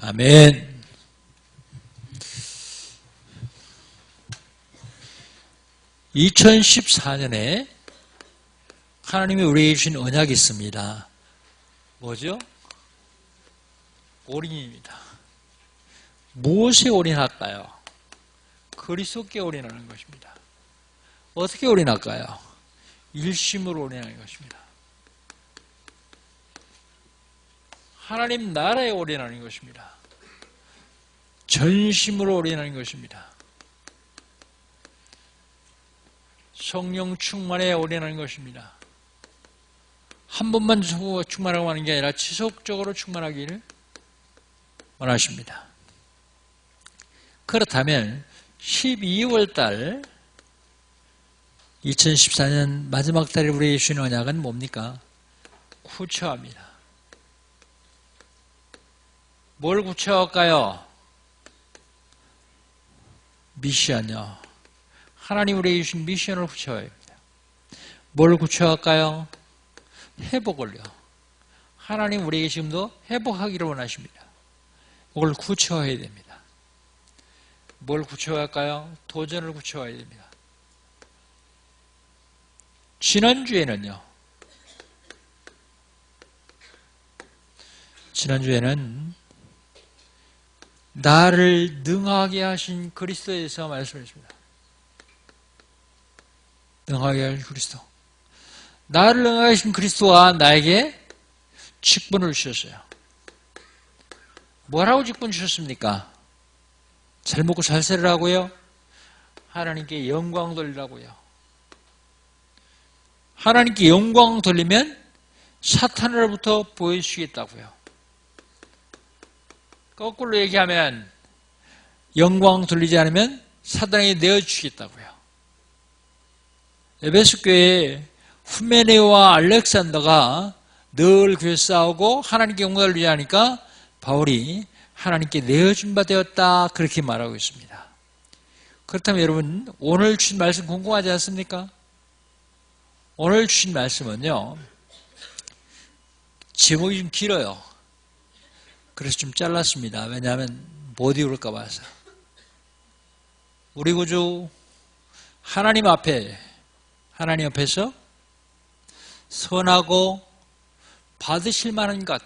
아멘. 2014년에 하나님이 우리에게 주신 언약이 있습니다. 뭐죠? 올인입니다. 무엇에 올인할까요? 그리스도께 올인하는 것입니다. 어떻게 올인할까요? 일심으로 올인하는 것입니다. 하나님 나라에 올인하는 것입니다. 전심으로 올인하는 것입니다. 성령 충만에 올인하는 것입니다. 한 번만 충만하고 하는 게 아니라 지속적으로 충만하기를 원하십니다. 그렇다면 12월 달 2014년 마지막 달에 우리에게 주신 언약은 뭡니까? 구체화입니다. 뭘 구체화할까요? 미션이요. 하나님 우리에게 주신 미션을 구체화해야 합니다. 뭘 구체화할까요? 회복을요. 하나님 우리에게 지금도 회복하기를 원하십니다. 이걸 구체화해야 됩니다. 뭘 구체화할까요? 도전을 구체화해야 됩니다. 지난주에는 나를 능하게 하신 그리스도에 대해서 말씀했습니다. 능하게 하신 그리스도. 나를 능하게 하신 그리스도가 나에게 직분을 주셨어요. 뭐라고 직분 주셨습니까? 잘 먹고 잘 살으라고요? 하나님께 영광 돌리라고요. 하나님께 영광 돌리면 사탄으로부터 보여주시겠다고요. 거꾸로 얘기하면 영광 돌리지 않으면 사단에게 내어주시겠다고요. 에베소 교회에 후메네오와 알렉산더가 늘 교회 싸우고 하나님께 영광을 돌리지 않으니까 바울이 하나님께 내어준 바 되었다 그렇게 말하고 있습니다. 그렇다면 여러분 오늘 주신 말씀 궁금하지 않습니까? 오늘 주신 말씀은요 제목이 좀 길어요. 그래서 좀 잘랐습니다. 왜냐하면 못 읽을까 봐서. 우리 구주 하나님 앞에서 선하고 받으실 만한 것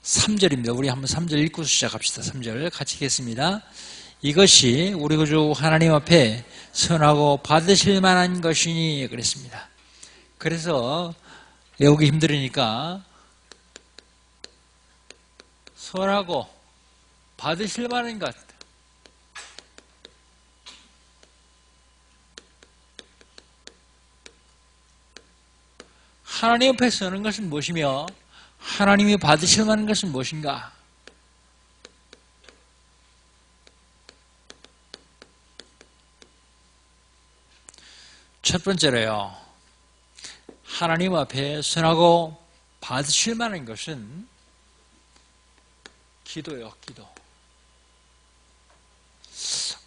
3절입니다. 우리 한번 3절 읽고 시작합시다. 3절 같이 읽겠습니다. 이것이 우리 구주 하나님 앞에 선하고 받으실 만한 것이니 그랬습니다. 그래서 외우기 힘들으니까 선하고 받으실 만한 것 하나님 앞에 서는 것은 무엇이며 하나님이 받으실 만한 것은 무엇인가? 첫 번째로요. 하나님 앞에 선하고 받으실 만한 것은 기도요. 기도.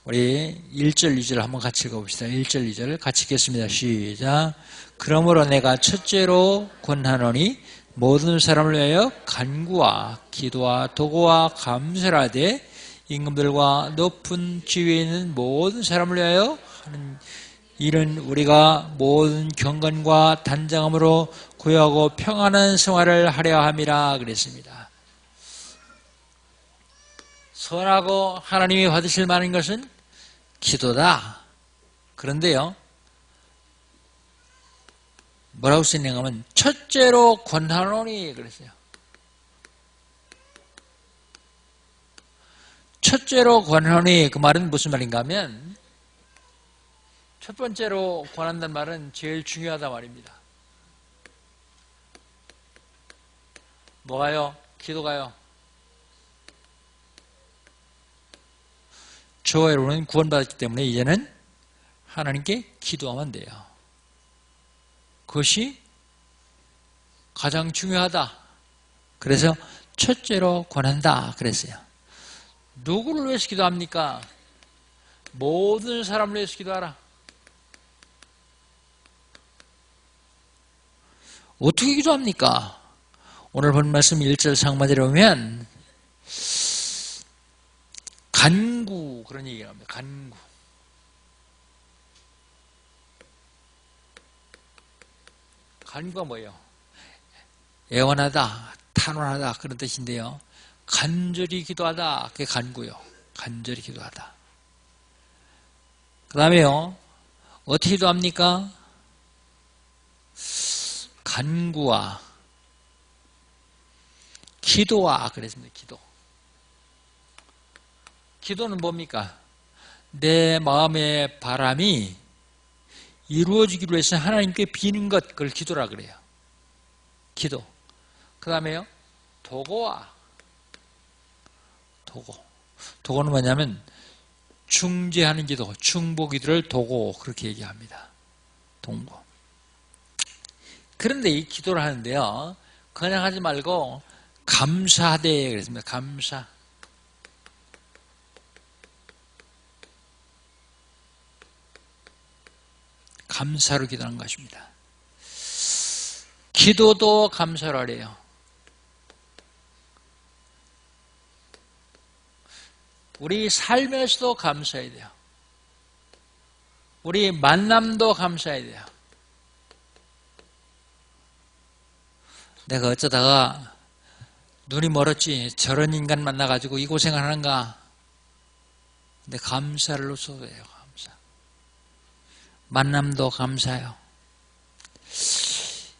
우리 1절, 2절 한번 같이 읽어봅시다. 1절, 2절 같이 읽겠습니다. 시작. 그러므로 내가 첫째로 권하노니 모든 사람을 위하여 간구와 기도와 도구와 감사를 하되 임금들과 높은 지위에 있는 모든 사람을 위하여 하는 이는 우리가 모든 경건과 단장함으로 구하고 평안한 생활을 하려 함이라 그랬습니다. 선하고 하나님이 받으실 만한 것은 기도다. 그런데요, 뭐라고 쓰는가 하면 첫째로 권하노니 그랬어요. 첫째로 권하노니 그 말은 무슨 말인가 하면 첫 번째로 권한다는 말은 제일 중요하다 말입니다. 뭐가요? 기도가요. 저와 여러분은 구원받았기 때문에 이제는 하나님께 기도하면 돼요. 그것이 가장 중요하다. 그래서 첫째로 권한다 그랬어요. 누구를 위해서 기도합니까? 모든 사람을 위해서 기도하라. 어떻게 기도합니까? 오늘 본 말씀 1절 상반절에 보면 간구 그런 얘기를 합니다. 간구. 간구가 뭐예요? 애원하다, 탄원하다 그런 뜻인데요. 간절히 기도하다 그게 간구요. 간절히 기도하다. 그 다음에요. 어떻게 기도합니까? 간구와 기도와 그랬습니다. 기도. 기도는 뭡니까? 내 마음의 바람이 이루어지기로 해서 하나님께 비는 것, 그걸 기도라 그래요. 기도. 그 다음에요. 도고와 도고. 도고는 뭐냐면 중재하는 기도, 중보 기도를 도고 그렇게 얘기합니다. 동고. 그런데 이 기도를 하는데요. 그냥 하지 말고 감사하되 그랬습니다. 감사. 감사로 기도하는 것입니다. 기도도 감사로 하래요. 우리 삶에서도 감사해야 돼요. 우리 만남도 감사해야 돼요. 내가 어쩌다가 눈이 멀었지 저런 인간 만나가지고 이 고생을 하는가. 근데 감사를 놓쳐도 돼요. 감사. 만남도 감사해요.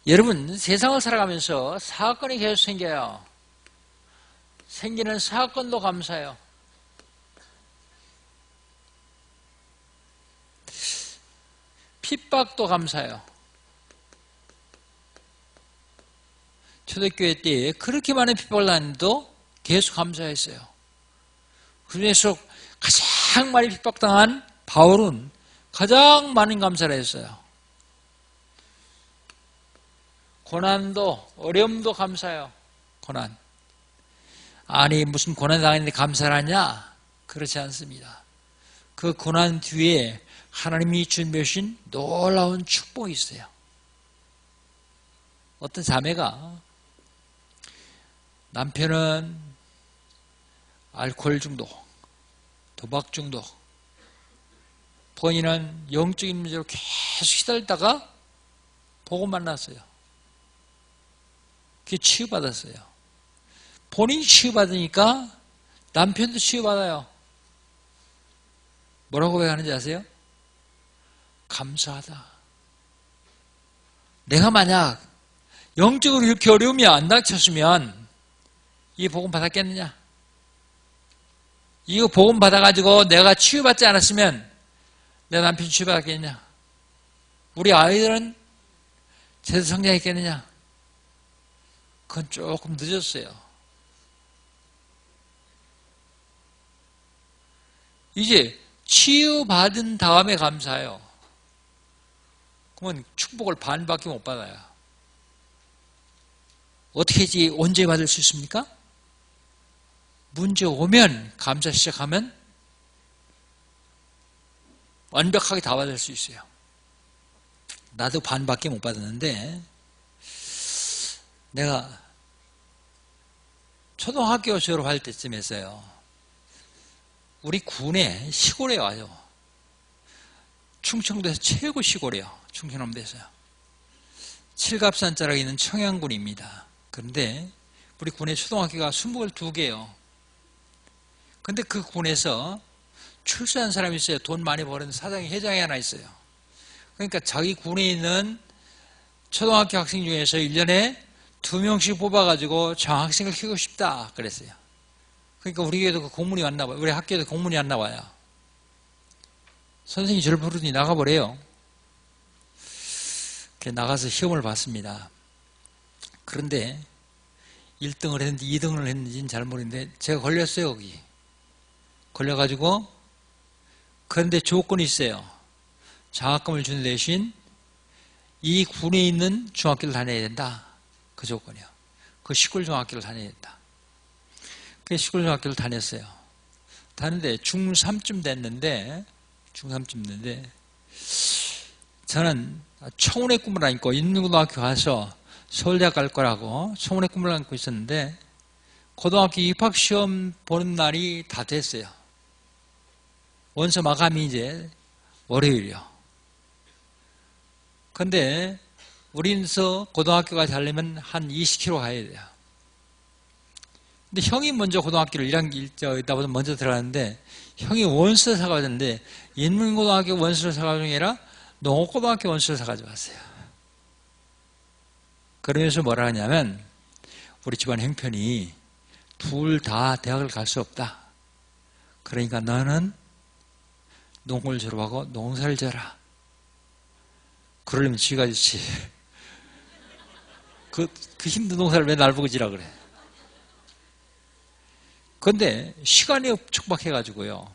여러분 세상을 살아가면서 사건이 계속 생겨요. 생기는 사건도 감사해요. 핍박도 감사해요. 초대교회 때 그렇게 많은 핍박을 당했는데도 계속 감사했어요. 그 중에서 가장 많이 핍박당한 바울은 가장 많은 감사를 했어요. 고난도 어려움도 감사해요. 고난. 아니 무슨 고난 당했는데 감사를 하냐? 그렇지 않습니다. 그 고난 뒤에 하나님이 준비해 주신 놀라운 축복이 있어요. 어떤 자매가 남편은 알코올 중독, 도박 중독, 본인은 영적인 문제로 계속 시달다가 복음 만났어요. 그게 치유받았어요. 본인이 치유받으니까 남편도 치유받아요. 뭐라고 고백하는지 아세요? 감사하다. 내가 만약 영적으로 이렇게 어려움이 안 닥쳤으면 이 복음 받았겠느냐? 이거 복음 받아가지고 내가 치유받지 않았으면 내 남편 치유받았겠느냐? 우리 아이들은 제대로 성장했겠느냐? 그건 조금 늦었어요. 이제 치유받은 다음에 감사해요. 그러면 축복을 반밖에 못 받아요. 어떻게 하지? 언제 받을 수 있습니까? 문제 오면 감사 시작하면 완벽하게 다 받을 수 있어요. 나도 반밖에 못 받았는데 내가 초등학교 졸업할 때쯤에서요. 우리 군에 시골에 와요. 충청도에서 최고 시골이에요. 충청남도에서요. 칠갑산자락에 있는 청양군입니다. 그런데 우리 군의 초등학교가 22개예요. 근데 그 군에서 출세한 사람이 있어요. 돈 많이 버는 사장이 회장이 하나 있어요. 그러니까 자기 군에 있는 초등학교 학생 중에서 1년에 2명씩 뽑아가지고 장학생을 키우고 싶다 그랬어요. 그러니까 우리 교회도 그 공문이 왔나 봐요. 우리 학교에도 공문이 왔나 봐요. 선생님이 저를 부르더니 나가보래요. 나가서 시험을 봤습니다. 그런데 1등을 했는지 2등을 했는지는 잘 모르겠는데 제가 걸렸어요. 거기 걸려가지고 그런데 조건이 있어요. 장학금을 주는 대신 이 군에 있는 중학교를 다녀야 된다. 그 조건이요. 그 시골 중학교를 다녀야 된다. 그 시골 중학교를 다녔어요. 다녔는데 중3쯤 됐는데 저는 청운의 꿈을 안고 인문고등학교 가서 서울대학 갈 거라고 소문의 꿈을 안고 있었는데 고등학교 입학시험 보는 날이 다 됐어요. 원서 마감이 이제 월요일이요. 근데 우리서 고등학교가 가려면 한 20km 가야 돼요. 근데 형이 먼저 고등학교를 1학기다 먼저 들어갔는데 형이 원서를 사가졌는데 인문고등학교 원서를 사가진 게 아니라 농업고등학교 원서를 사가지고 왔어요. 그러면서 뭐라 하냐면 우리 집안 형편이 둘 다 대학을 갈 수 없다. 그러니까 너는 농고를 졸업하고 농사를 져라. 그러려면 쥐가 좋지. 그 힘든 농사를 왜 날 보고 지라 그래. 그런데 시간이 촉박해가지고요.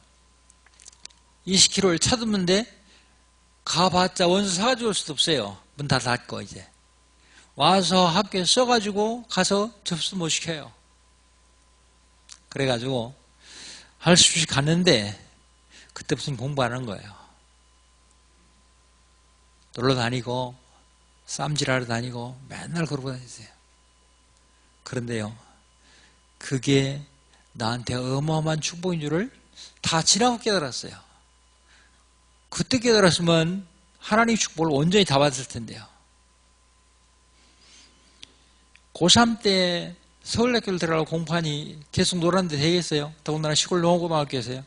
20km를 차듬는데 가봤자 원서 사가지고 올 수도 없어요. 문 다 닫고 이제. 와서 학교에 써가지고 가서 접수 못 시켜요. 그래가지고 할 수 없이 갔는데 그때부터 공부 안 한 거예요. 놀러 다니고 쌈질하러 다니고 맨날 그러고 다녔어요. 그런데요. 그게 나한테 어마어마한 축복인 줄을 다 지나고 깨달았어요. 그때 깨달았으면 하나님 축복을 온전히 다 받았을 텐데요. 고3 때 서울대학교를 들어가고 공부하니 계속 놀았는데 되겠어요? 더군다나 시골 농업고등학교에서요.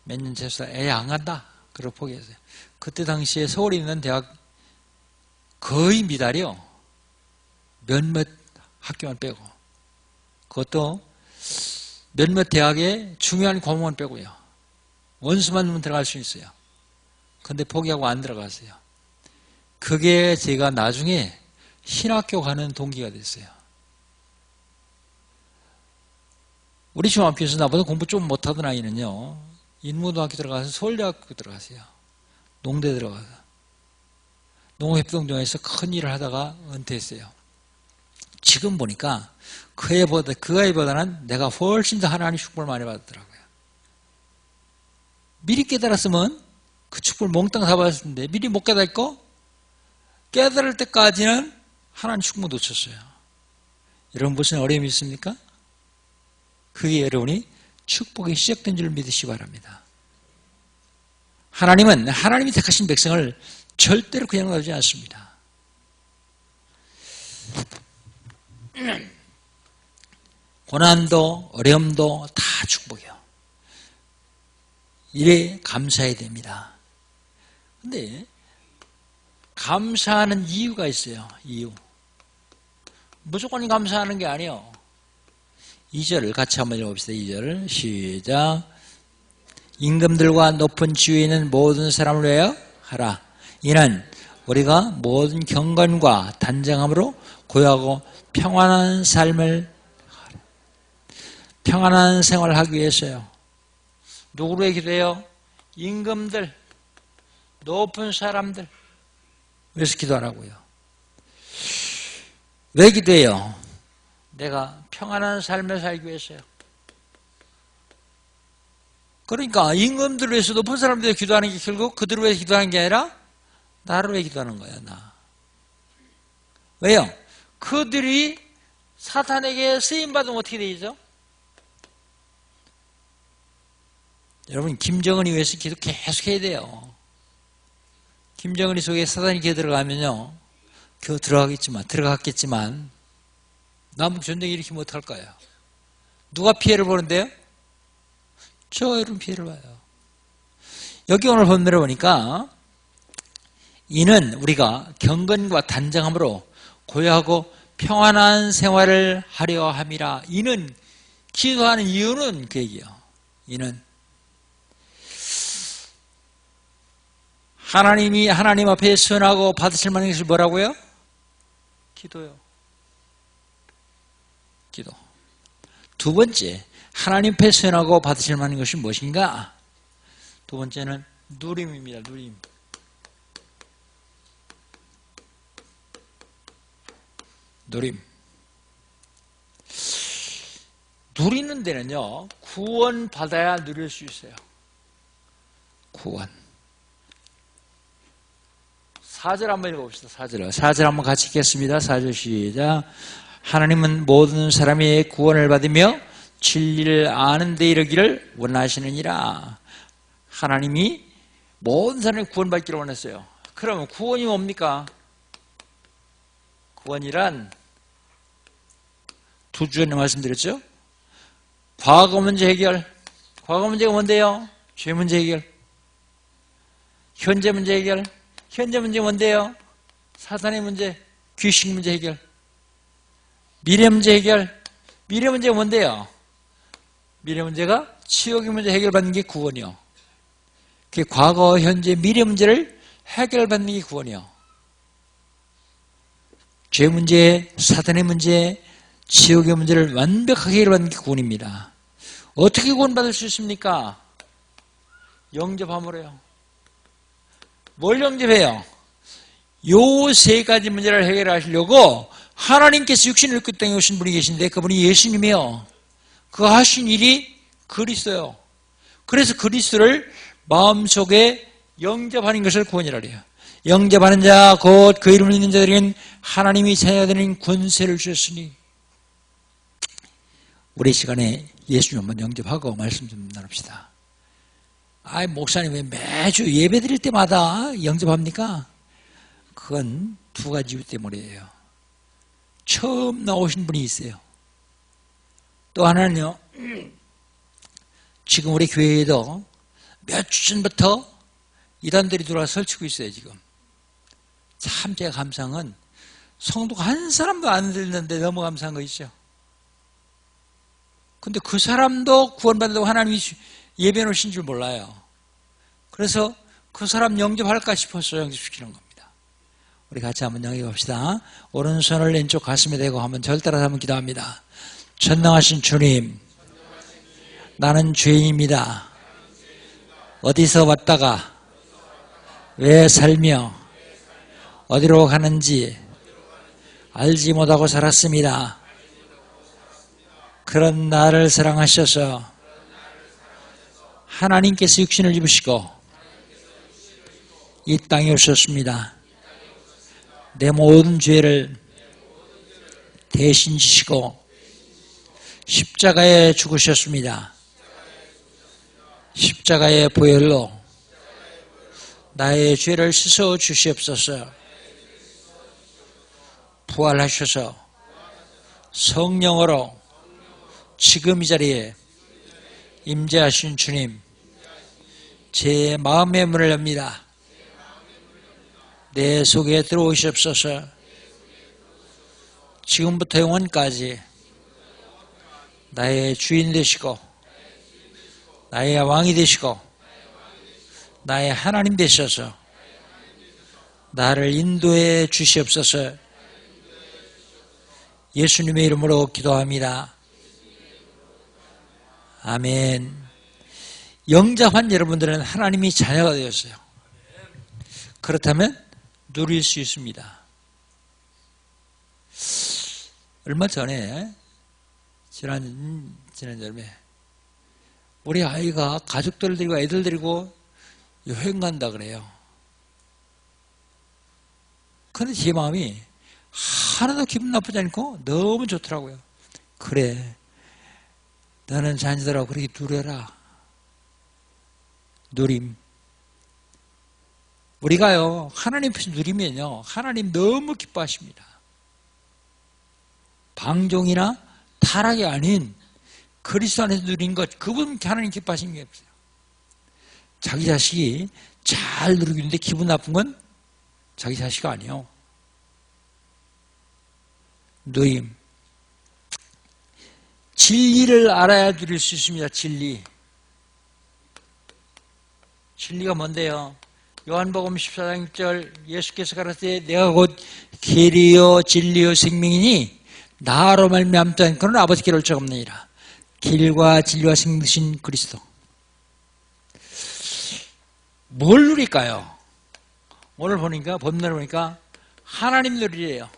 몇 년 재수다 안 간다. 그러고 포기했어요. 그때 당시에 서울에 있는 대학 거의 미달이요. 몇몇 학교만 빼고. 그것도 몇몇 대학의 중요한 과목만 빼고요. 원수만 넣으면 들어갈 수 있어요. 근데 포기하고 안 들어갔어요. 그게 제가 나중에 신학교 가는 동기가 됐어요. 우리 중학교에서 나보다 공부 좀 못하던 아이는요. 인문고등학교 들어가서 서울대학교 들어갔어요. 농대 들어가서. 농업협동조합에서 큰 일을 하다가 은퇴했어요. 지금 보니까 그 아이보다는 내가 훨씬 더 하나님 축복을 많이 받았더라고요. 미리 깨달았으면 그 축복을 몽땅 다 받았을 텐데 미리 못 깨달고 깨달을 때까지는 하나님 축복 놓쳤어요. 여러분 무슨 어려움이 있습니까? 그게 여러분이 축복이 시작된 줄 믿으시기 바랍니다. 하나님은 하나님이 택하신 백성을 절대로 그냥 놔두지 않습니다. 고난도 어려움도 다 축복이요. 이래 감사해야 됩니다. 근데 감사하는 이유가 있어요. 이유. 무조건 감사하는 게 아니에요. 2절을 같이 한번 읽어봅시다. 2절 시작. 임금들과 높은 지위에 있는 모든 사람을 위하여 하라. 이는 우리가 모든 경건과 단정함으로 고요하고 평안한 삶을 평안한 생활을 하기 위해서요. 누구로 기도해요? 임금들, 높은 사람들 위해서 기도하라고요. 왜 기도해요? 내가 평안한 삶을 살기 위해서요. 그러니까 임금들을 위해서 높은 사람들 위해서 기도하는 게 결국 그들을 위해서 기도하는 게 아니라 나를 위해 기도하는 거예요. 나. 왜요? 그들이 사탄에게 쓰임받으면 어떻게 되죠? 여러분 김정은이 위해서 기도 계속 해야 돼요. 김정은이 속에 사탄이 기어 들어가면요. 겨우 들어갔겠지만 남북전쟁 일으키면 어떡할 거예요? 누가 피해를 보는데요? 저 여러분 피해를 봐요. 여기 오늘 본문을 보니까 이는 우리가 경건과 단정함으로 고요하고 평안한 생활을 하려 함이라. 이는 기도하는 이유는 그 얘기예요. 이는 하나님이 하나님 앞에 선하고 받으실 만한 것이 뭐라고요? 기도요. 기도. 두 번째, 하나님 앞에 선하고 받으실 만한 것이 무엇인가? 두 번째는 누림입니다. 누림. 누림. 누리는 데는요, 구원 받아야 누릴 수 있어요. 구원. 4절 한번 읽어봅시다. 4절 한번 같이 읽겠습니다. 4절 시작. 하나님은 모든 사람이 구원을 받으며 진리를 아는 데 이르기를 원하시느니라. 하나님이 모든 사람이 구원받기를 원했어요. 그러면 구원이 뭡니까? 구원이란 두 주 전에 말씀드렸죠? 과거 문제 해결. 과거 문제가 뭔데요? 죄 문제 해결. 현재 문제 해결. 현재 문제 뭔데요? 사탄의 문제, 귀신 문제 해결. 미래 문제 해결. 미래 문제가 뭔데요? 미래 문제가 지옥의 문제 해결받는 게 구원이요. 그 과거, 현재, 미래 문제를 해결받는 게 구원이요. 죄 문제, 사탄의 문제, 지옥의 문제를 완벽하게 해결받는 게 구원입니다. 어떻게 구원받을 수 있습니까? 영접함으로요. 뭘 영접해요? 요 세 가지 문제를 해결하시려고 하나님께서 육신을 입고 땅에 오신 분이 계신데 그분이 예수님이요. 그 하신 일이 그리스도요. 그래서 그리스도를 마음속에 영접하는 것을 구원이라 그래요. 영접하는 자 곧 그 이름을 믿는 자들에게는 하나님이 자녀가 되는 권세를 주셨으니. 우리 시간에 예수님 한번 영접하고 말씀 좀 나눕시다. 아이, 목사님 왜 매주 예배 드릴 때마다 영접합니까? 그건 두 가지 이유 때문이에요. 처음 나오신 분이 있어요. 또 하나는요, 지금 우리 교회에도 몇 주 전부터 이단들이 들어와 설치고 있어요, 지금. 참 제가 감사한 건 성도가 한 사람도 안 들는데 너무 감사한 거 있죠. 근데 그 사람도 구원받는다고 하나님이 예배 놓으신 줄 몰라요. 그래서 그 사람 영접할까 싶어서 영접시키는 겁니다. 우리 같이 한번 영접합시다. 오른손을 왼쪽 가슴에 대고 한번 절 따라서 한번 기도합니다. 전능하신 주님, 나는 죄인입니다. 어디서 왔다가 왜 살며 어디로 가는지 알지 못하고 살았습니다. 그런 나를 사랑하셔서 하나님께서 육신을 입으시고 이 땅에 오셨습니다. 내 모든 죄를 대신 지시고 십자가에 죽으셨습니다. 십자가의 보혈로 나의 죄를 씻어 주시옵소서. 부활하셔서 성령으로 지금 이 자리에 임재하신 주님, 제 마음의 문을 엽니다. 내 속에 들어오시옵소서. 지금부터 영원까지 나의 주인 되시고 나의 왕이 되시고 나의 하나님 되셔서 나를 인도해 주시옵소서. 예수님의 이름으로 기도합니다. 아멘. 영접한 여러분들은 하나님이 자녀가 되었어요. 그렇다면 누릴 수 있습니다. 얼마 전에 지난 여름에 우리 아이가 가족들 데리고 애들 데리고 여행 간다 그래요. 그런데 제 마음이 하나도 기분 나쁘지 않고 너무 좋더라고요. 그래, 너는 자녀들하고 그렇게 누려라. 누림. 우리가요, 하나님 앞에서 누리면요, 하나님 너무 기뻐하십니다. 방종이나 타락이 아닌 그리스도 안에서 누린 것, 그분 하나님 기뻐하시는 게 없어요. 자기 자식이 잘 누리고 있는데 기분 나쁜 건 자기 자식이 아니에요. 누림. 진리를 알아야 누릴 수 있습니다. 진리. 진리가 뭔데요? 요한복음 14장 6절 예수께서 가라사대 내가 곧 길이요 진리요 생명이니 나로 말미암지 않고는 아버지께로 올 자 없느니라. 길과 진리와 생명 되신 그리스도. 뭘 누릴까요? 오늘 보니까 본문을 보니까 하나님 누리래요.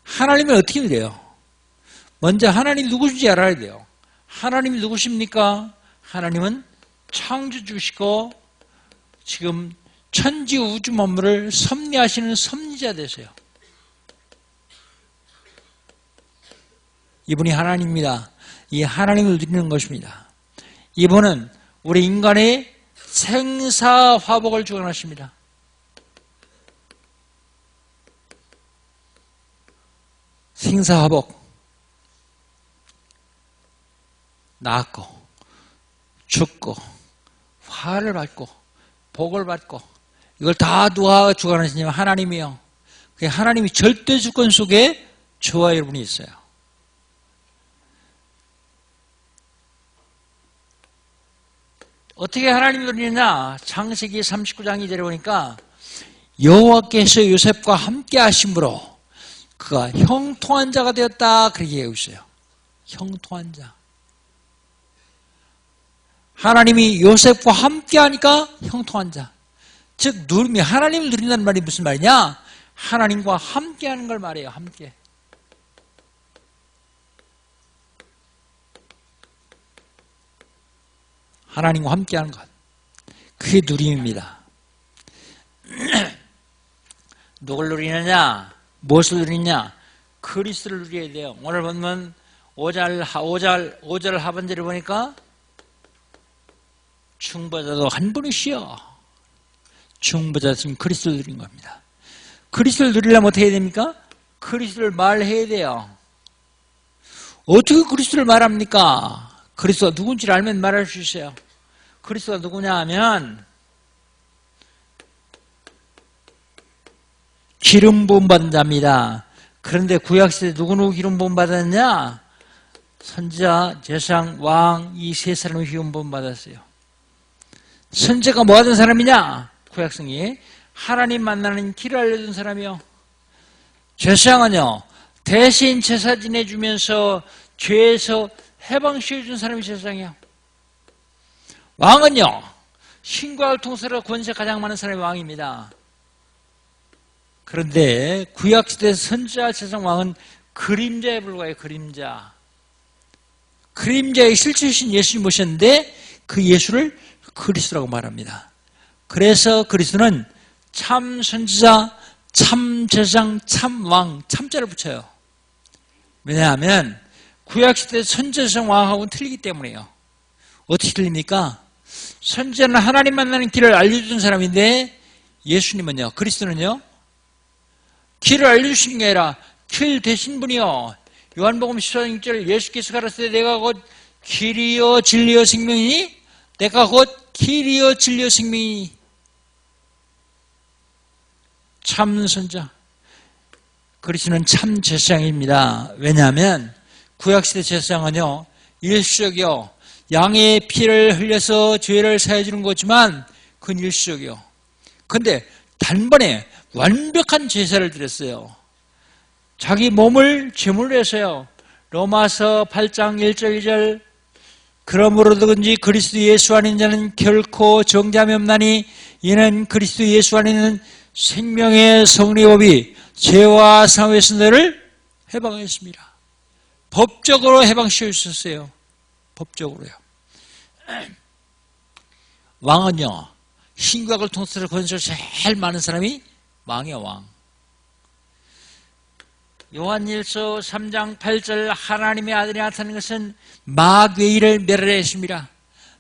하나님을 어떻게 누려요? 먼저 하나님 누구신지 알아야 돼요. 하나님이 누구십니까? 하나님은 창조주시고 지금 천지 우주 만물을 섭리하시는 섭리자 되세요. 이분이 하나님입니다. 이 하나님을 누리는 것입니다. 이분은 우리 인간의 생사화복을 주관하십니다. 생사화복. 낳고 죽고 화를 받고 복을 받고 이걸 다 누가 주관하시냐면 하나님이요. 하나님이 절대 주권 속에 저와 여러분이 있어요. 어떻게 하나님이 누리느냐? 창세기 39장 2절에 보니까 여호와께서 요셉과 함께 하심으로 그가 형통한 자가 되었다 그렇게 얘기하고 있어요. 형통한 자. 하나님이 요셉과 함께 하니까 형통한 자. 즉 누림이 하나님을 누린다는 말이 무슨 말이냐? 하나님과 함께 하는 걸 말해요. 함께. 하나님과 함께 하는 것. 그게 누림입니다. 누굴 누리느냐? 무엇을 누리느냐? 그리스도를 누려야 돼요. 오늘 보면 5절 하반절을 보니까 중보자도 한 분이시여. 중보자는 그리스도를 누린 겁니다. 그리스도를 누리려면 어떻게 해야 됩니까? 그리스도를 말해야 돼요. 어떻게 그리스도를 말합니까? 그리스도가 누군지를 알면 말할 수 있어요. 그리스도가 누구냐 하면 기름 부음 받은 자입니다. 그런데 구약시대 누구 기름 부음 받았냐? 선지자, 제사장, 왕 이 세 사람이 기름 부음 받았어요. 선지자가 뭐 하던 사람이냐? 구약성이 하나님 만나는 길을 알려준 사람이요. 제사장은요 대신 제사 지내주면서 죄에서 해방시켜준 사람이 제사장이요. 왕은요 신과를 통해서 권세 가장 많은 사람이 왕입니다. 그런데 구약시대 선지자 제사장 왕은 그림자에 불과해요. 그림자의 실체이신 예수님 모셨는데 그 예수를 그리스도라고 말합니다. 그래서 그리스도는 참 선지자, 참 제사장, 참 왕, 참자를 붙여요. 왜냐하면 구약시대 선지자성 왕하고는 틀리기 때문이에요. 어떻게 틀립니까? 선지자는 하나님 만나는 길을 알려주는 사람인데 예수님은요, 그리스도는요, 길을 알려주시는 게 아니라 길 되신 분이요. 요한복음 14장 6절 예수께서 가라사대 내가 곧 길이요 진리요 생명이니 내가 곧 길이요 진리요 생명이니 참 선지자. 그리스도는 참 제사장입니다. 왜냐하면 구약시대 제사장은요 일시적이요 양의 피를 흘려서 죄를 사해 주는 거지만 그건 일시적이요. 그런데 단번에 완벽한 제사를 드렸어요. 자기 몸을 제물로 해서요. 로마서 8장 1절 2절 그러므로든지 그리스도 예수 안에 있는 자는 결코 정죄함이 없나니 이는 그리스도 예수 안에 있는 생명의 성리법이 죄와 사후에서 너를 해방하였습니다. 법적으로 해방시켜 주셨어요. 법적으로요. 왕은요 신구약을 통해서 권세가 제일 많은 사람이 왕이야. 왕. 요한일서 3장 8절 하나님의 아들이 나타난 것은 마귀를 멸하였습니다.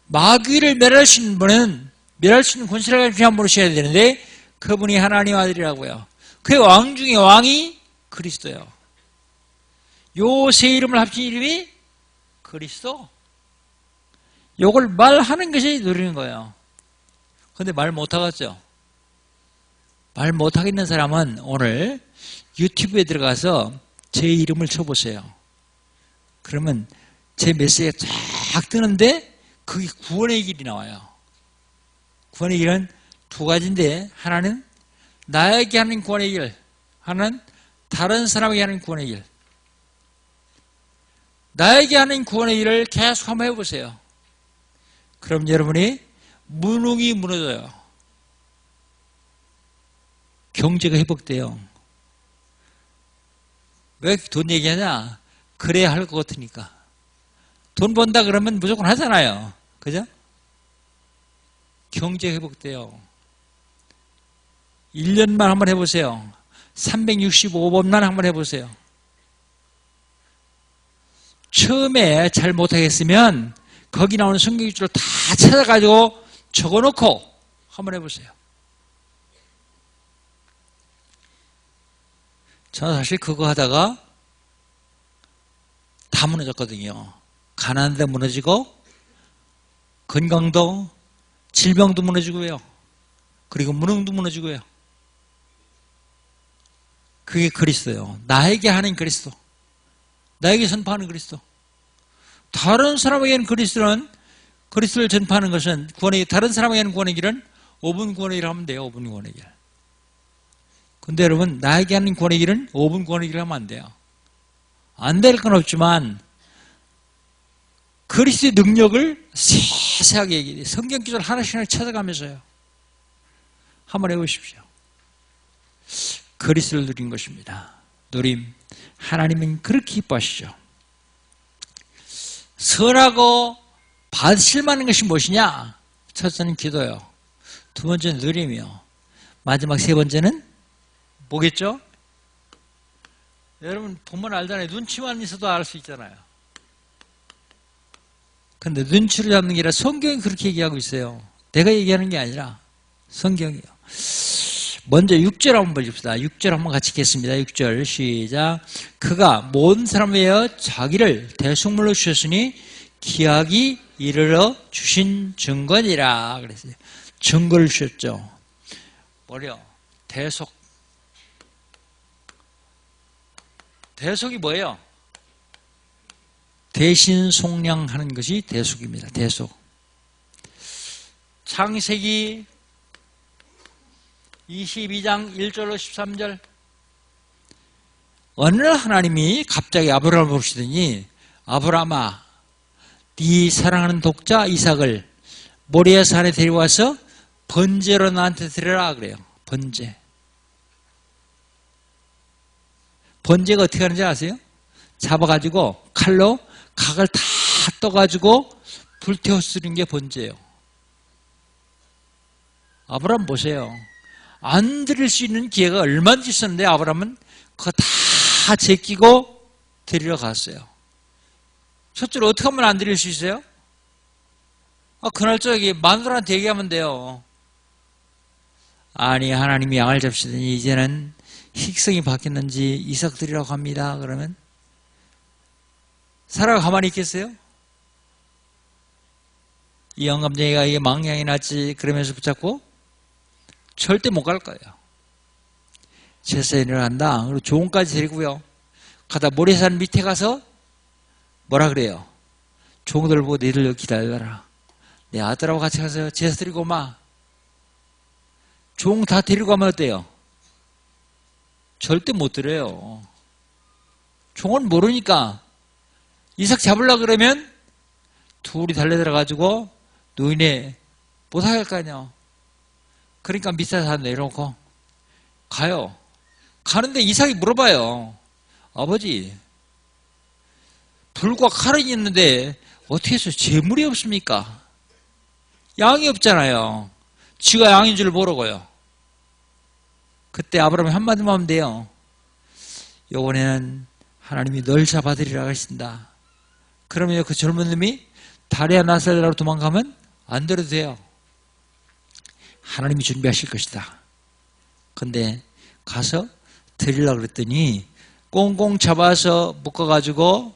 마귀를 멸할 수 있는 분은 멸할 수 있는 권세를 가지고 한 분을 셔야 되는데 그분이 하나님 아들이라고요. 그 왕 중에 왕이 그리스도예요. 요 세 이름을 합친 이름이 그리스도. 요걸 말하는 것이 누리는 거예요. 그런데 말 못하겠죠? 말 못하겠는 사람은 오늘 유튜브에 들어가서 제 이름을 쳐보세요. 그러면 제 메시지가 쫙 뜨는데 그게 구원의 길이 나와요. 구원의 길은 두 가지인데 하나는 나에게 하는 구원의 길, 하나는 다른 사람에게 하는 구원의 길. 나에게 하는 구원의 길을 계속 한번 해보세요. 그럼 여러분이 무능이 무너져요. 경제가 회복돼요. 왜 돈 얘기하냐? 그래야 할 것 같으니까. 돈 번다 그러면 무조건 하잖아요. 그죠? 경제 회복돼요. 1년만 한번 해보세요. 365번만 한번 해보세요. 처음에 잘 못하겠으면 거기 나오는 성경 구절을 다 찾아가지고 적어놓고 한번 해보세요. 저는 사실 그거 하다가 다 무너졌거든요. 가난도 무너지고 건강도 질병도 무너지고요. 그리고 무능도 무너지고요. 그게 그리스도예요. 나에게 하는 그리스도. 나에게 선포하는 그리스도. 다른 사람에게는 그리스도를 전파하는 것은 다른 사람에게는 구원의 길은 5분 구원의 길을 하면 돼요. 5분 구원의 길. 근데 여러분, 나에게 하는 구원의 길은 5분 구원의 길을 하면 안 돼요. 안 될 건 없지만 그리스도의 능력을 세세하게 얘기해요. 성경 기절 하나씩 찾아가면서요. 한번 해보십시오. 그리스도를 누린 것입니다. 누림. 하나님은 그렇게 기뻐하시죠. 선하고 받으실 만한 것이 무엇이냐? 첫째는 기도요. 두 번째는 누림이요. 마지막 세 번째는 뭐겠죠? 여러분 보면 알잖아요. 눈치만 있어도 알 수 있잖아요. 근데 눈치를 잡는 게 아니라 성경이 그렇게 얘기하고 있어요. 내가 얘기하는 게 아니라 성경이요. 먼저 6절 한번 보십시다. 6절 한번 같이 읽겠습니다. 6절 시작. 그가 모든 사람에 대하여 자기를 대속물로 주셨으니 기약이 이르러 주신 증거니라 그랬어요. 증거를 주셨죠. 뭐래요? 대속. 대속이 뭐예요? 대신 속량하는 것이 대속입니다. 대속. 창세기 22장 1절로 13절. 어느 날 하나님이 갑자기 아브라함을 부르시더니 아브라함아, 네 사랑하는 독자 이삭을 모리아 산에 데려와서 번제로 나한테 드려라 그래요. 번제. 번제가 어떻게 하는지 아세요? 잡아가지고 칼로 각을 다 떠가지고 불태워 쓰는 게 번제예요. 아브라함 보세요. 안 드릴 수 있는 기회가 얼마든지 있었는데 아브라함은 그거 다 제끼고 드리러 갔어요. 첫째로 어떻게 하면 안 드릴 수 있어요? 그날 저기 마누라한테 얘기하면 돼요. 아니 하나님이 양을 잡시더니 이제는 식성이 바뀌었는지 이삭 드리라고 합니다. 그러면 사라가 가만히 있겠어요? 이 영감쟁이가 이게 망냥이 났지 그러면서 붙잡고 절대 못 갈 거예요. 제사에 일어난다. 그리고 종까지 데리고요. 가다 모래산 밑에 가서 뭐라 그래요? 종들 보고 너희들 여기 기다려라. 내 아들하고 같이 가서 제사 드리고 마. 종 다 데리고 가면 어때요? 절대 못 드려요. 종은 모르니까 이삭 잡으려고 그러면 둘이 달려들어가지고 노인네 못하게 할 거 아니야. 그러니까 밑에서 내려놓고 가요. 가는데 이삭이 물어봐요. 아버지, 불과 칼은 있는데 어떻게 해서 재물이 없습니까? 양이 없잖아요. 지가 양인 줄 모르고요. 그때 아브라함이 한마디만 하면 돼요. 이번에는 하나님이 널 잡아들이라 하신다. 그러면 그 젊은 놈이 다리아 나살라로 도망가면 안 들어도 돼요. 하나님이 준비하실 것이다. 근데 가서 드리려고 그랬더니 꽁꽁 잡아서 묶어가지고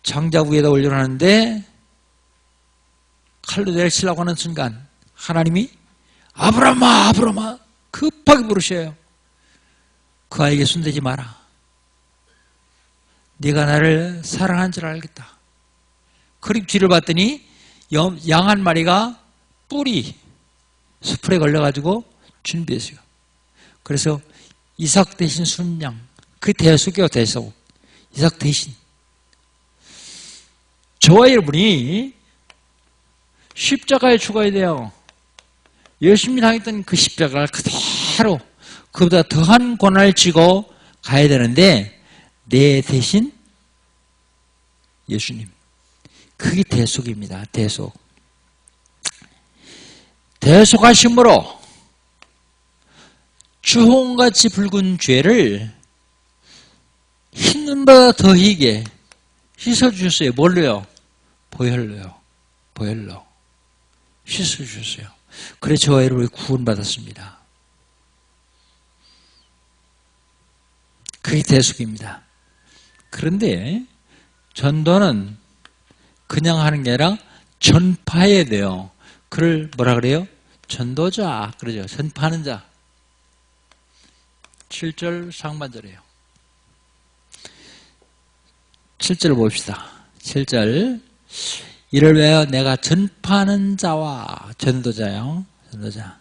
장작 위에다 올려놨는데 칼로 내리치려고 하는 순간 하나님이 아브라함아 아브라함아 급하게 부르셔요. 그 아이에게 손대지 마라. 네가 나를 사랑한 줄 알겠다. 그리고 뒤를 봤더니 양 한 마리가 뿔이 수풀에 걸려가지고 준비했어요. 그래서 이삭 대신 순양. 그 대속이요, 대속. 이삭 대신. 저와 여러분이 십자가에 죽어야 돼요. 열심히 당했던 그 십자가를 그대로 그보다 더한 고난을 지고 가야 되는데 내 대신 예수님. 그게 대속입니다. 대속. 대속하심으로 주홍같이 붉은 죄를 흰 눈보다 더 희게 씻어주셨어요. 뭘로요? 보혈로요. 보혈로 씻어주셨어요. 그래 저와 여러분이 구원받았습니다. 그게 대속입니다. 그런데 전도는 그냥 하는 게 아니라 전파해야 돼요. 그를 뭐라 그래요? 전도자 그러죠. 전파하는 자. 7절 상반절이에요. 7절 봅시다. 7절 이를 위하여 내가 전파하는 자와 전도자요. 전도자.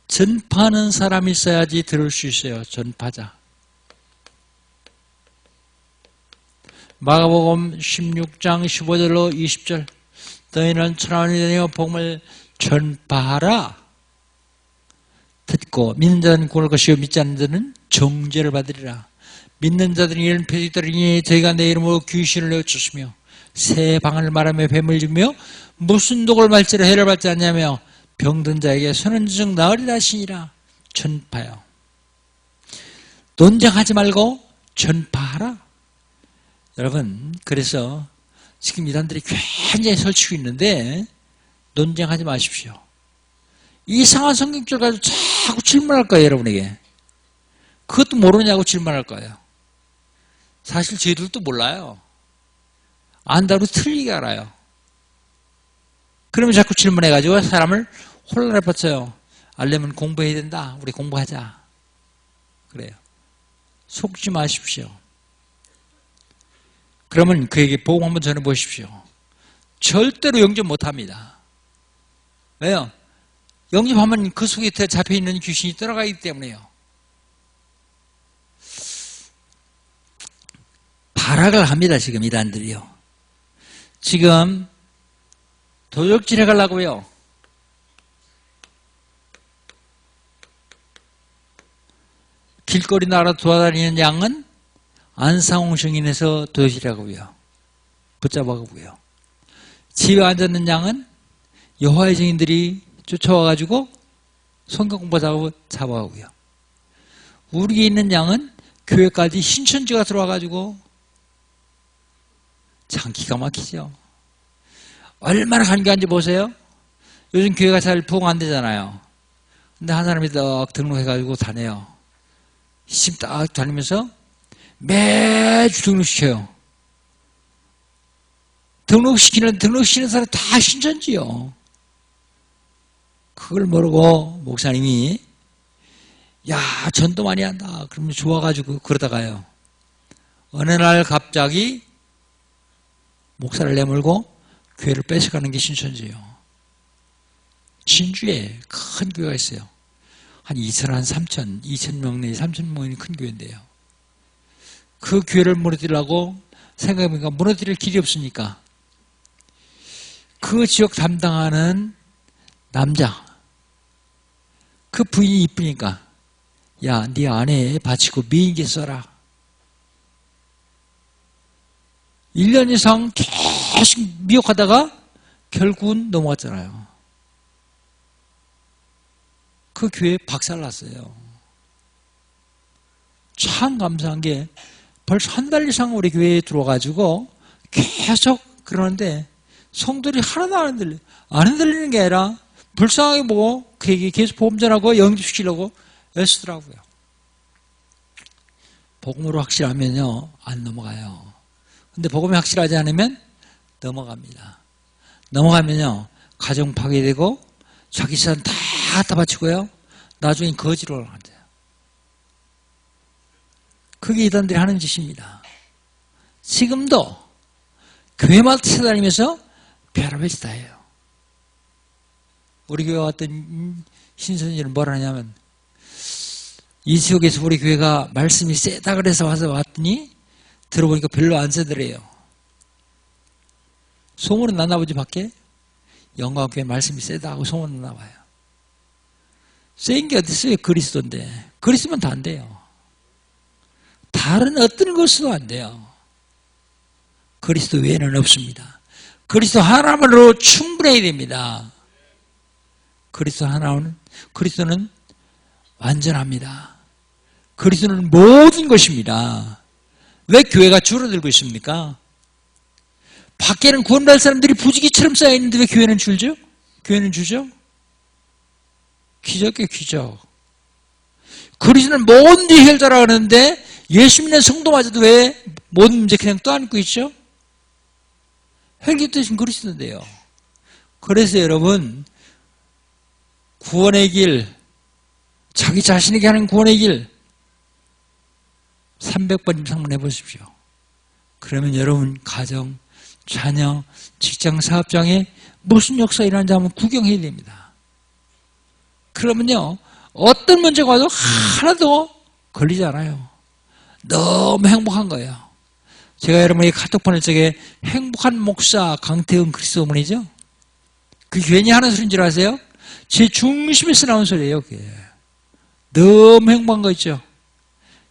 전파하는 사람이 있어야지 들을 수 있어요. 전파자. 마가복음 16장 15절로 20절 너희는 천하원이 되며 복음을 전파하라. 듣고 믿는 자는 구원할 것이요 믿지 않는 자는 정죄를 받으리라. 믿는 자들이 이런 표적이 있더니 저희가 내 이름으로 귀신을 내어주시며 새 방언을 말하며 뱀을 죽며 무슨 독을 말지라 해를 받지 않냐며 병든 자에게 손은 즉 나으리라 하시니라. 전파요. 논쟁하지 말고 전파하라. 여러분 그래서 지금 이단들이 굉장히 설치고 있는데 논쟁하지 마십시오. 이상한 성경줄 가지고 자꾸 질문할 거예요. 여러분에게. 그것도 모르냐고 질문할 거예요. 사실 저희들도 몰라요. 안다고 틀리게 알아요. 그러면 자꾸 질문해가지고 사람을 혼란에 빠져요. 알려면 공부해야 된다. 우리 공부하자. 그래요. 속지 마십시오. 그러면 그에게 복음 한번 전해보십시오. 절대로 영접 못합니다. 왜요? 영접하면 그 속에 잡혀있는 귀신이 들어가기 때문에요. 발악을 합니다. 지금 이단들이요. 지금 도적질 해가려고요. 길거리 나라 돌아다니는 양은 안상홍 증인에서 도적질하고요. 붙잡아가고요. 집에 앉았는 양은 여호와의 증인들이 쫓아와가지고 성경 공부하자고 잡아가고요. 우리에 있는 양은 교회까지 신천지가 들어와가지고 참 기가 막히죠. 얼마나 간교한지 보세요. 요즘 교회가 잘 부흥 안 되잖아요. 근데 한 사람이 딱 등록해가지고 다녀요. 집 딱 다니면서 매주 등록시켜요. 등록시키는 사람 다 신천지요. 그걸 모르고 목사님이 야 전도 많이 한다. 그러면 좋아가지고 그러다가요. 어느 날 갑자기 목사를 내몰고 교회를 뺏어가는 게 신천지예요. 진주에 큰 교회가 있어요. 한 2,000명 내지 3,000명이 큰 교회인데요. 그 교회를 무너뜨리려고 생각해보니까 무너뜨릴 길이 없으니까 그 지역 담당하는 남자, 그 부인이 이쁘니까 야, 네 아내 바치고 미인계 써라. 1년 이상 계속 미혹하다가 결국은 넘어갔잖아요. 그 교회 박살났어요. 참 감사한 게 벌써 한 달 이상 우리 교회에 들어와가지고 계속 그러는데 성들이 하나도 안 흔들리는 게 아니라 불쌍하게 보고 그에게 계속 복음 전하고 영접시키려고 애쓰더라고요. 복음으로 확실하면요 안 넘어가요. 근데 복음이 확실하지 않으면 넘어갑니다. 넘어가면요 가정 파괴되고 자기 재산 다 갖다 바치고요 나중에 거지로 앉아요. 그게 이단들이 하는 짓입니다. 지금도 교회마다 찾아다니면서 별의별 짓 다 해요. 우리 교회 왔던 신선이는 뭐라 하냐면 이 지역에서 우리 교회가 말씀이 세다 그래서 와서 왔더니 들어보니까 별로 안 세더래요. 소문은 났나 보지 밖에? 영광교회 말씀이 세다 하고 소문은 나와요. 센 게 어디 있어요? 그리스도인데. 그리스도면 다 안 돼요. 다른 어떤 것도 안 돼요. 그리스도 외에는 없습니다. 그리스도 하나만으로 충분해야 됩니다. 그리스도는 완전합니다. 그리스도는 모든 것입니다. 왜 교회가 줄어들고 있습니까? 밖에는 구원받을 사람들이 부지기처럼 쌓여있는데 왜 교회는 줄죠? 교회는 주죠? 기적이에요, 기적. 그리스도는 모든 데 해결자라 하는데 예수 믿는 성도마저도 왜 모든 문제 그냥 떠안고 있죠? 해결되신 그리스도인데요. 그래서 여러분, 구원의 길, 자기 자신에게 하는 구원의 길 300번 이상만 해보십시오. 그러면 여러분 가정, 자녀, 직장, 사업장에 무슨 역사 일어나는지 한번 구경해야 됩니다. 그러면요, 어떤 문제가 와도 하나도 걸리지 않아요. 너무 행복한 거예요. 제가 여러분에게 카톡 보낼 적에 행복한 목사 강태은 그리스도문이죠. 그 괜히 하는 소리인 줄 아세요? 제 중심에서 나온 소리예요. 그게. 너무 행복한 거 있죠.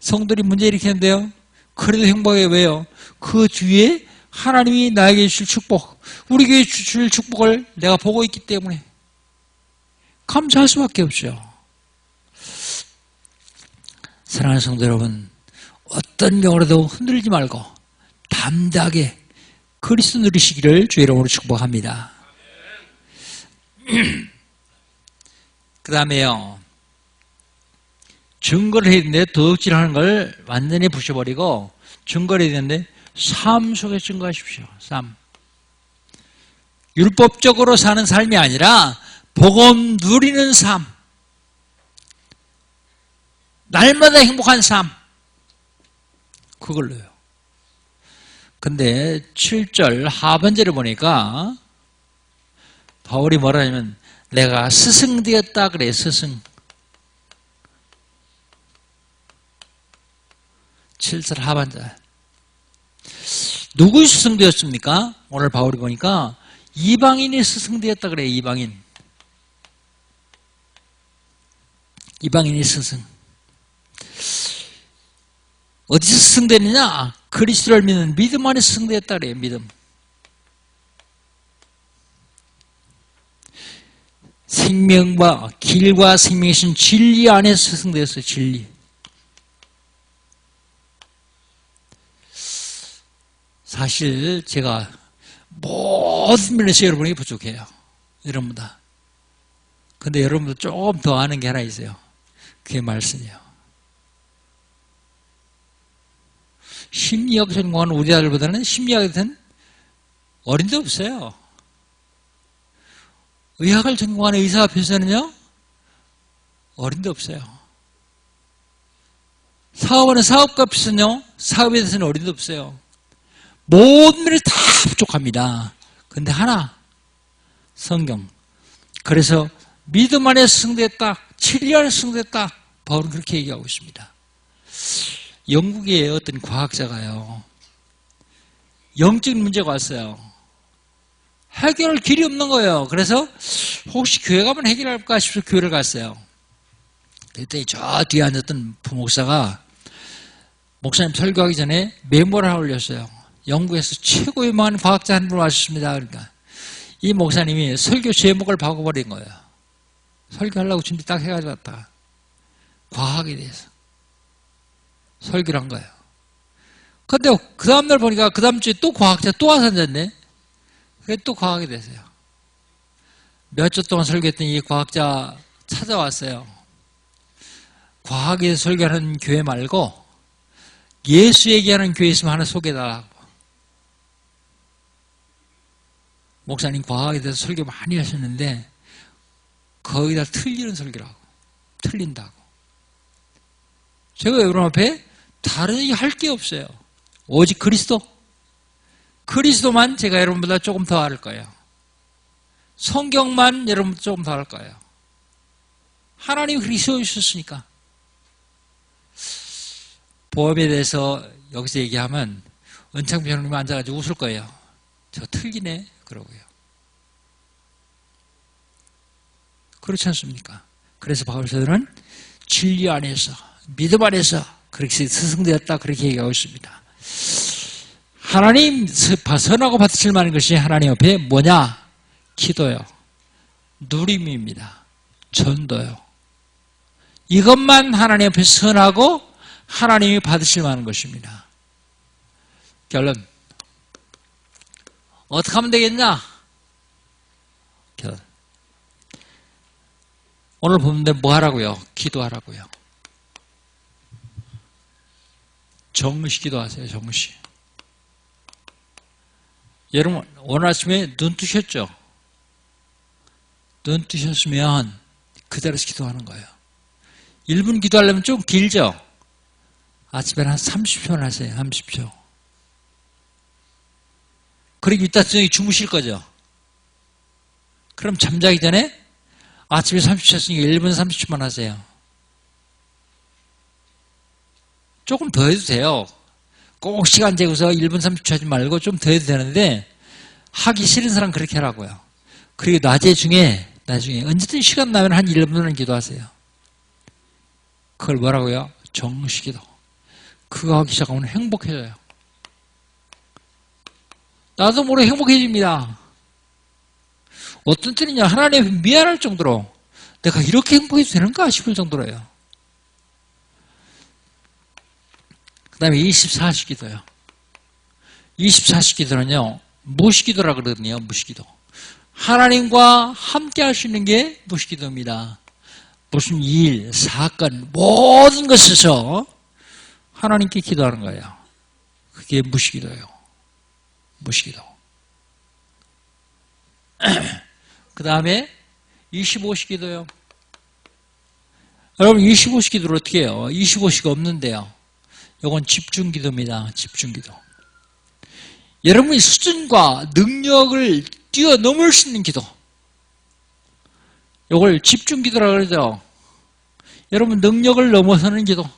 성들이 문제 일으키는데요. 그래도 행복해요. 왜요? 그 뒤에 하나님이 나에게 주실 축복, 우리 교회에 주실 축복을 내가 보고 있기 때문에 감사할 수밖에 없죠. 사랑하는 성도 여러분, 어떤 경우라도 흔들리지 말고 담대하게 그리스도 누리시기를 주의 이름으로 축복합니다. 그 다음에요, 증거를 해야 되는데 도둑질하는 걸 완전히 부셔버리고 증거를 해야 되는데 삶 속에 증거하십시오. 삶. 율법적으로 사는 삶이 아니라 복음 누리는 삶, 날마다 행복한 삶, 그걸로요. 근데 7절 하반절을 보니까 바울이 뭐라 하냐면 내가 스승 되었다 그래. 스승. 7절 하반절. 누구 스승 되었습니까? 오늘 바울이 보니까 이방인이 스승 되었다 그래. 이방인. 이방인이 스승. 어디서 스승되느냐? 그리스도를 믿는 믿음 안에 스승되었다 그래요. 믿음. 생명과 길과 생명이신 진리 안에서 스승되었어요. 진리. 사실 제가 모든 면에서 여러분에게 부족해요. 여러분보다. 근데 여러분도 조금 더 아는 게 하나 있어요. 그게 말씀이에요. 심리학 전공하는 우리 아들보다는 심리학에 대한 어린데 없어요. 의학을 전공하는 의사 앞에서는요, 어린데 없어요. 사업하는 사업가 앞에서는요, 사업에 대해서는 어린데 없어요. 모든 면이 다 부족합니다. 근데 하나, 성경. 그래서 믿음 안에 승됐다, 진리 안에 승됐다, 바울은 그렇게 얘기하고 있습니다. 영국의 어떤 과학자가요, 영적인 문제가 왔어요. 해결할 길이 없는 거예요. 그래서 혹시 교회 가면 해결할까 싶어서 교회를 갔어요. 그랬더니 저 뒤에 앉았던 부목사가 목사님 설교하기 전에 메모를 하나 올렸어요. 영국에서 최고의 많은 과학자 한 분 왔습니다. 그러니까 이 목사님이 설교 제목을 바꿔버린 거예요. 설교하려고 준비 딱 해가지고 왔다가 과학에 대해서 설교를 한 거예요. 근데 그 다음날 보니까 그 다음 주에 또 과학자 또 와서 앉았네. 그게 또 과학이 됐어요. 몇 주 동안 설교했더니 이 과학자 찾아왔어요. 과학에 설교하는 교회 말고 예수 얘기하는 교회 있으면 하나 소개해달라고. 목사님 과학에 대해서 설교 많이 하셨는데 거기다 틀리는 설교라고. 틀린다고. 제가 여러분 앞에 다른 얘기 할 게 없어요. 오직 그리스도. 그리스도만 제가 여러분보다 조금 더 알 거예요. 성경만 여러분보다 조금 더 알 거예요. 하나님이 그렇게 세워주셨으니까. 보험에 대해서 여기서 얘기하면 은창 변호님이 앉아가지고 웃을 거예요. 저 틀리네 그러고요. 그렇지 않습니까? 그래서 바울서들은 진리 안에서 믿음 안에서 그렇게 스승되었다 그렇게 얘기하고 있습니다. 하나님 선하고 받으실 만한 것이 하나님 앞에 뭐냐? 기도요. 누림입니다. 전도요. 이것만 하나님 앞에 선하고 하나님이 받으실 만한 것입니다. 결론. 어떻게 하면 되겠냐? 결론. 오늘 보는데 뭐 하라고요? 기도하라고요. 정시 기도하세요. 정시. 여러분 오늘 아침에 눈 뜨셨죠? 눈 뜨셨으면 그대로서 기도하는 거예요. 1분 기도하려면 좀 길죠? 아침에 한 30초는 하세요. 30초. 그리고 이따 저녁에 주무실 거죠? 그럼 잠자기 전에 아침에 30초 했으니까 1분 30초만 하세요. 조금 더 해도 돼요. 꼭 시간 재고서 1분 30초 하지 말고 좀 더 해도 되는데 하기 싫은 사람 그렇게 하라고요. 그리고 나중에 언제든 시간 나면 한 1분은 기도하세요. 그걸 뭐라고요? 정시기도. 그거 하기 시작하면 행복해져요. 나도 모르게 행복해집니다. 어떤 때는요, 하나님이 미안할 정도로 내가 이렇게 행복해도 되는가 싶을 정도로요. 그 다음에 24시 기도요. 24시 기도는요, 무시기도라 그러거든요, 무시기도. 하나님과 함께 할 수 있는 게 무시기도입니다. 무슨 일, 사건, 모든 것에서 하나님께 기도하는 거예요. 그게 무시기도예요. 무시기도. 그 다음에 25시 기도요. 여러분 25시 기도를 어떻게 해요? 25시가 없는데요. 이건 집중기도입니다. 집중기도. 여러분의 수준과 능력을 뛰어넘을 수 있는 기도. 이걸 집중기도라고 그러죠. 여러분 능력을 넘어서는 기도.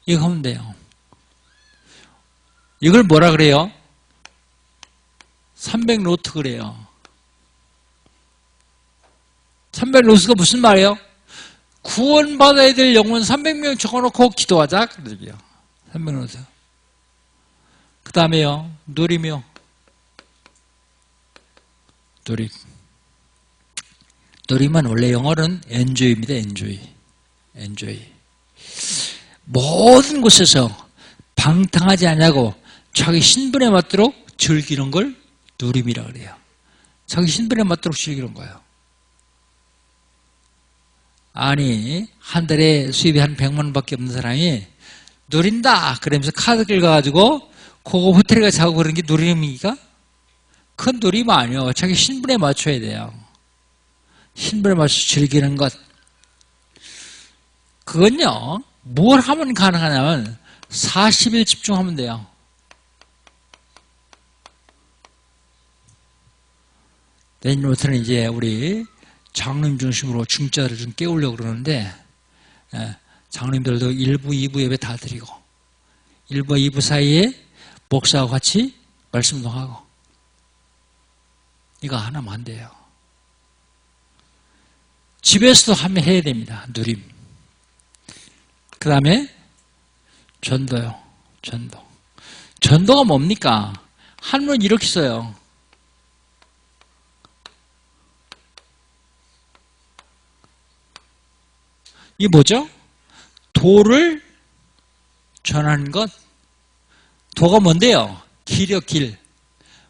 이거 하면 돼요. 이걸 뭐라 그래요? 300노트 그래요. 300노트가 무슨 말이에요? 구원받아야 될 영혼 300명 적어놓고 기도하자. 그러죠. 300노트. 그 다음에요. 누리며. 누림. 누림은 원래 영어는 enjoy입니다. enjoy. 모든 곳에서 방탕하지 않냐고 자기 신분에 맞도록 즐기는 걸 누림이라 그래요. 자기 신분에 맞도록 즐기는 거예요. 아니 한 달에 수입이 한 100만 원밖에 없는 사람이 누린다 그러면서 카드 긁어가지고 고급 호텔에 가서 자고 그런 게 누림입니까? 그건 누림 아니에요. 자기 신분에 맞춰야 돼요. 신분에 맞춰서 즐기는 것. 그건요 뭘 하면 가능하냐면 40일 집중하면 돼요. 내년부터는 이제 우리 장로님 중심으로 중자를 좀 깨우려고 그러는데 장로님들도 1부, 2부 예배 다 드리고 1부와 2부 사이에 목사와 같이 말씀도 하고 이거 하나면 안 돼요. 집에서도 하면 해야 됩니다. 누림. 그 다음에 전도요. 전도. 전도가 뭡니까? 한문은 이렇게 써요. 이게 뭐죠? 도를 전하는 것. 도가 뭔데요? 길이요, 길.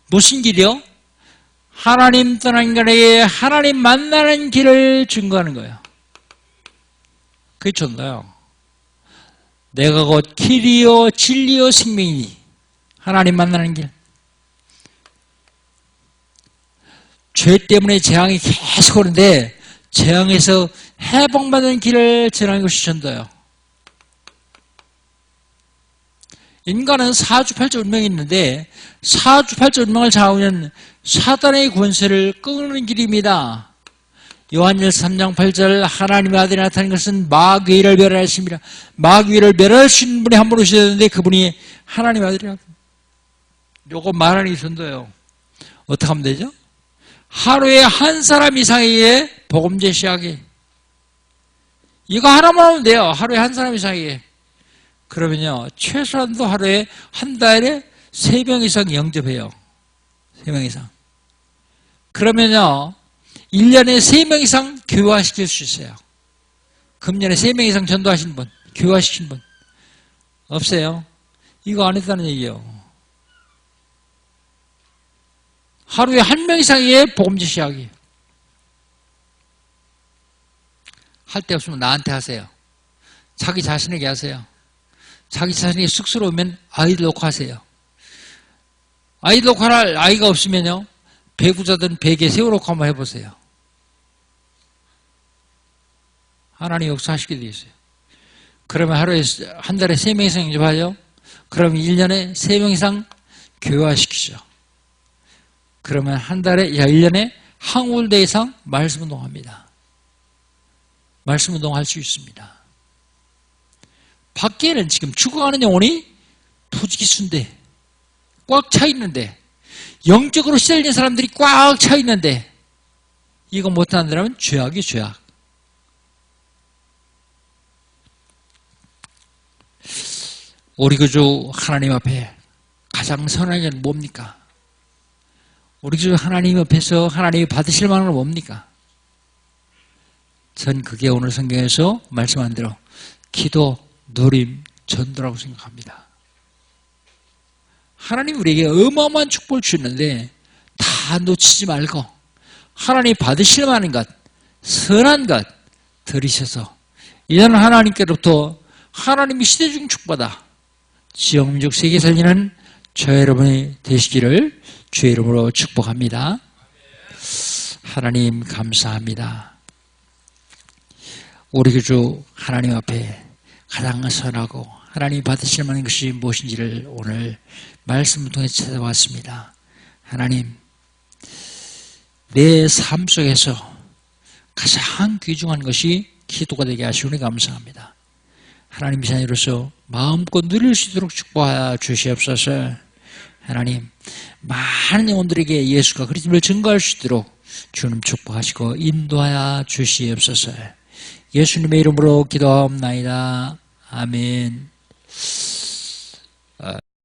무슨 길이요? 하나님 떠난 인간에게 하나님 만나는 길을 증거하는 거예요. 그게 전도요. 내가 곧 길이요 진리요 생명이니 하나님 만나는 길. 죄 때문에 재앙이 계속 오는데 재앙에서 해방받는 길을 전하는 것이 전도예요. 인간은 사주팔자 운명이 있는데 사주팔자 운명을 좌우하는 사단의 권세를 끊는 길입니다. 요한일서 3장 8절 하나님의 아들이 나타난 것은 마귀를 멸하였습니다. 마귀를 멸할 수 있는 분이 한 분 오셨는데 그분이 하나님의 아들이라. 요거 말하는 게 전도예요. 어떻게 하면 되죠? 하루에 한 사람 이상에게 복음 제시하기. 이거 하나만 하면 돼요. 하루에 한 사람 이상에게. 그러면요 최소한도 하루에 한 달에 3명 이상 영접해요. 3명 이상. 그러면요 1년에 3명 이상 교화시킬 수 있어요. 금년에 3명 이상 전도하신 분, 교화시킨 분 없어요? 이거 안 했다는 얘기예요. 하루에 1명 이상의 복음제 시작이에요. 할 데 없으면 나한테 하세요. 자기 자신에게 하세요. 자기 자신이 쑥스러우면 아이들 놓고 하세요. 아이들 놓고 할 아이가 없으면요, 배구자든 베개 세워놓고 한번 해보세요. 하나님 역사하시게 되어 있어요. 그러면 하루에, 한 달에 3명 이상 영접하죠? 그러면 1년에 3명 이상 교화시키죠. 그러면 한 달에, 1년에 한 월대 이상 말씀 운동합니다. 말씀 운동할 수 있습니다. 밖에는 지금 죽어가는 영혼이 부지기수인데, 꽉 차 있는데, 영적으로 시달리는 사람들이 꽉 차 있는데, 이거 못하는 사람은 죄악이 죄악. 우리 구주 하나님 앞에 가장 선한 건 뭡니까? 우리 구주 하나님 앞에서 하나님이 받으실 만한 건 뭡니까? 전 그게 오늘 성경에서 말씀한 대로 기도, 누림, 전도라고 생각합니다. 하나님 우리에게 어마어마한 축복을 주는데 다 놓치지 말고 하나님 받으실 만한 것, 선한 것 들으셔서 이제는 하나님께로부터 하나님이 시대중 축복받아 지역민족 세계 살리는 저 여러분이 되시기를 주의 이름으로 축복합니다. 하나님 감사합니다. 우리 구주 하나님 앞에 가장 선하고 하나님 받으실 만한 것이 무엇인지를 오늘 말씀을 통해 찾아왔습니다. 하나님, 내 삶 속에서 가장 귀중한 것이 기도가 되게 하시오니 감사합니다. 하나님 자녀로서 마음껏 누릴 수 있도록 축복하여 주시옵소서. 하나님, 많은 영혼들에게 예수가 그리스도를 증거할 수 있도록 주님 축복하시고 인도하여 주시옵소서. 예수님의 이름으로 기도하옵나이다. 아멘.